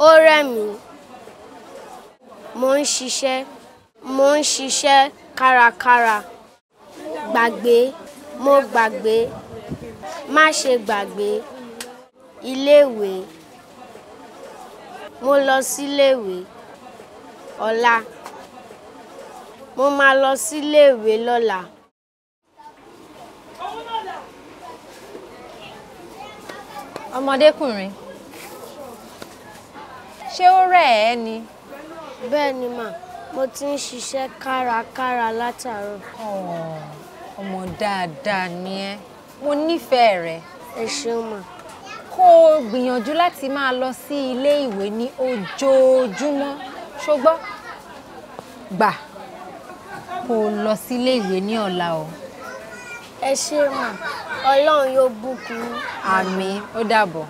Ó rẹ̀ mí. Mo ń ṣiṣẹ́ kárakára. Gbàgbé, mo gbàgbé. Má ṣe gbàgbé. Ilé-ìwé. Mo lọ sílé-ìwé. Ọ̀la. Mo máa lọ sílé-ìwé lọ́la. Ọmọdékùnrin, ṣé ó rẹ̀ ẹ́ ni? Bẹ́ẹ̀ ni mà, mo ti ń ṣiṣẹ́ kárakára látàárọ̀. Ọmọ dáadáa ni ẹ́, mo nífẹ̀ẹ́ rẹ. Ẹ ṣeun mà. Kó o gbìyànjú láti máa lọ sí ilé ìwé ní ojoojúmọ́, ṣùgbọ́n gbà kó o lọ sí ilé ìwé ní ọ̀la o. Ẹ ṣé mà, Ọlọ́run yóò bùkún. Àmín, ó dàbọ̀.